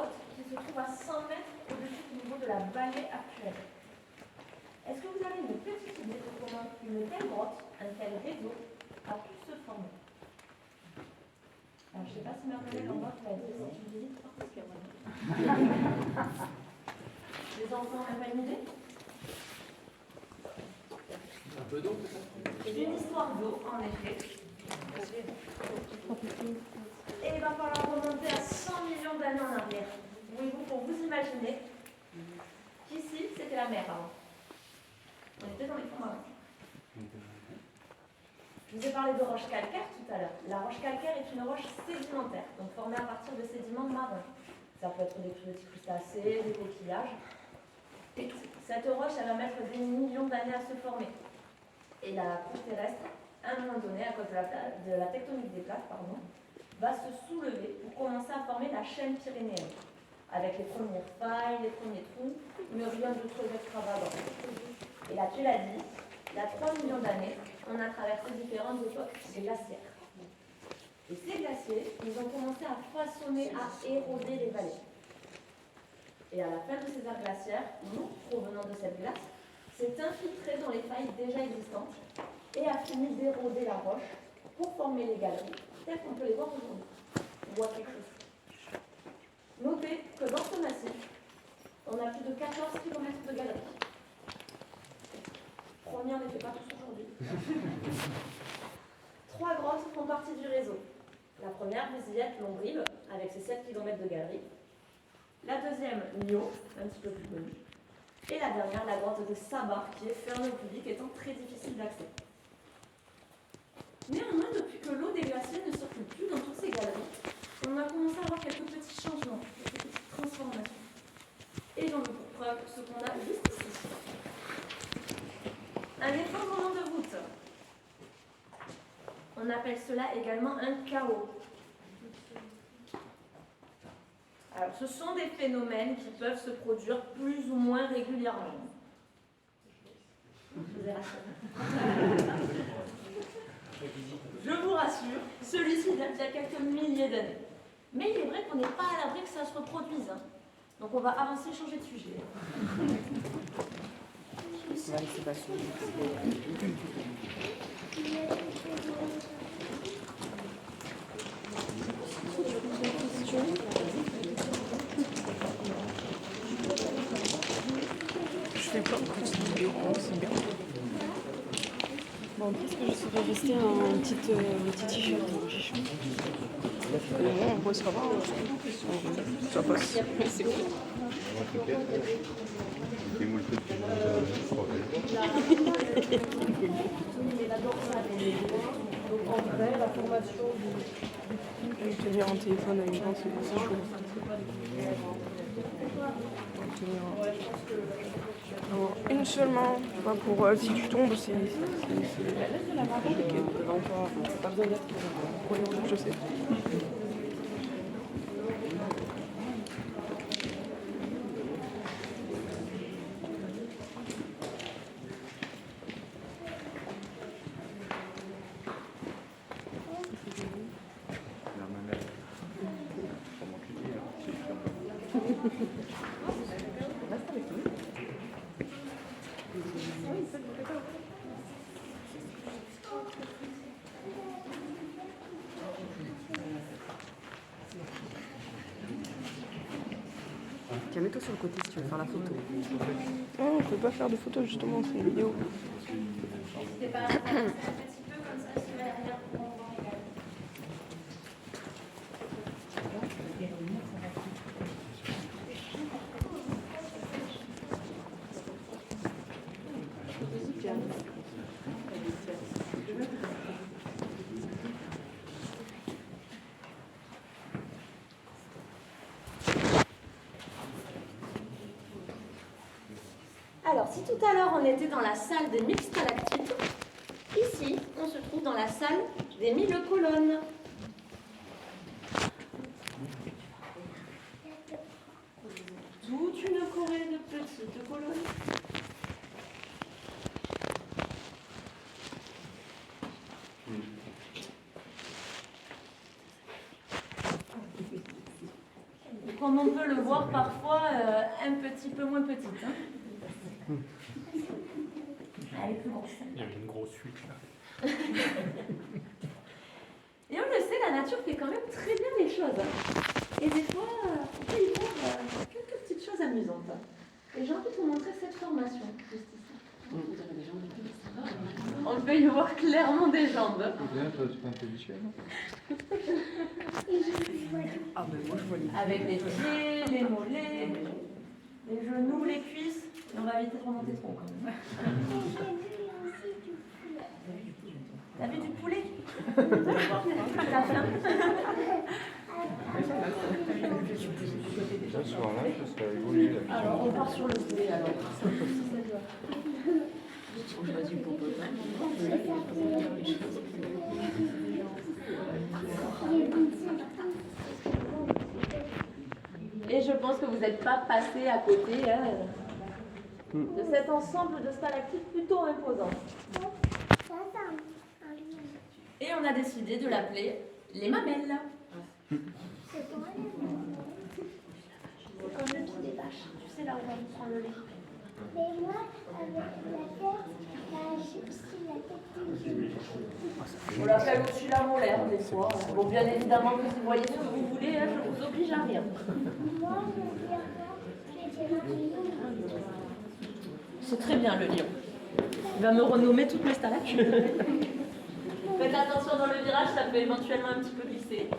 grotte qui se trouve à 100 mètres au-dessus du niveau de la vallée actuelle. Est-ce que vous avez une petite idée de comment une telle grotte, un tel réseau, a pu se former? Alors, je ne sais pas si ma collègue en bas l'a dit, c'est une visite particulière. Les enfants n'ont pas une idée? Un peu d'eau peut-être? C'est une histoire d'eau, en effet. Et il va falloir remonter à 100 millions d'années en arrière. Voyez-vous, pour vous imaginer qu'ici, c'était la mer avant. On était dans les fonds marins. Je vous ai parlé de roches calcaires tout à l'heure. La roche calcaire est une roche sédimentaire, donc formée à partir de sédiments marins. Ça peut être des petits crustacés, des coquillages, et tout. Cette roche, elle va mettre des millions d'années à se former. Et la couche terrestre, à un moment donné, à cause de la tectonique des plaques, va se soulever pour commencer à former la chaîne pyrénéenne, avec les premières failles, les premiers trous, mais rien de très extravagant. Et là, tu l'as dit, il y a 3 millions d'années, on a traversé différentes époques glaciaires. Et ces glaciers, ils ont commencé à façonner, à éroder les vallées. Et à la fin de ces ères glaciaires, l'eau provenant de cette glace s'est infiltrée dans les failles déjà existantes et a fini d'éroder la roche pour former les galeries, telles qu'on peut les voir aujourd'hui. On voit quelque chose. Notez que dans ce massif, on a plus de 14 km de galeries. Promis, on ne les fait pas tous aujourd'hui. 3 grottes font partie du réseau. La première, Vizillette, Lombrive, avec ses 7 km de galeries. La deuxième, Millau, un petit peu plus connue. Et la dernière, la grotte de Sabar, qui est fermée au public, étant très difficile d'accès. Néanmoins, depuis que l'eau des glaciers ne circule plus dans toutes ces galeries, on a commencé à avoir quelques petits changements, quelques petites transformations. Et j'en veux pour preuve ce qu'on a juste ici. Un effondrement de voûte. On appelle cela également un chaos. Alors, ce sont des phénomènes qui peuvent se produire plus ou moins régulièrement. Je vous rassure, celui-ci date d'il y a quelques milliers d'années. Mais il est vrai qu'on n'est pas à l'abri que ça se reproduise. Donc on va avancer et changer de sujet. Je fais pas beaucoup de vidéos, c'est bien. Bon, qu'est-ce que je serais restée en petit t-shirt. On voit ça va, ça passe. C'est cool. Tenir un téléphone avec moi, c'est chaud. Alors, une seulement, pas pour si tu tombes, c'est compliqué. Pas besoin d'être. Oui, je sais. Tiens, mets-toi sur le côté si tu veux faire la photo. Non, on ne peut pas faire de photo justement, c'est une vidéo. N'hésitez pas à faire un petit peu comme ça, si derrière pour en voir également. Alors, si tout à l'heure on était dans la salle des 1000 stalactites, ici on se trouve dans la salle des 1000 colonnes. Toute une corée de petites colonnes. comme on peut le voir parfois, un petit peu moins petite. Hein. Elle est plus grosse. Il y avait une grosse fuite là. Et on le sait, la nature fait quand même très bien les choses. Et des fois, on peut y voir quelques petites choses amusantes. Et j'ai envie de vous montrer cette formation, juste ici. On peut y voir clairement des jambes. Bien, toi, tu peux t'habituer, non? Ah ben moi je vois les... Avec les pieds, les mollets, les genoux, les cuisses. Et on va éviter de remonter trop quand même. T'as vu du poulet? T'as faim? Ce soir-là, ça serait rigolo. Alors, on part sur le poulet alors. Et je pense que vous n'êtes pas passé à côté de cet ensemble de stalactites plutôt imposant. Et on a décidé de l'appeler les mamelles. C'est comme le pied des vaches. Tu sais là où on prend le lait. Mais moi, avec la tête, j'ai aussi la tête du On l'appelle aussi la molaire des fois. Bon, bien évidemment que vous voyez ce que vous voulez, hein, je vous oblige à rien. Moi, je vais dire C'est très bien le lion. Il va me renommer toutes mes stalactites. Faites attention dans le virage, ça peut éventuellement un petit peu glisser.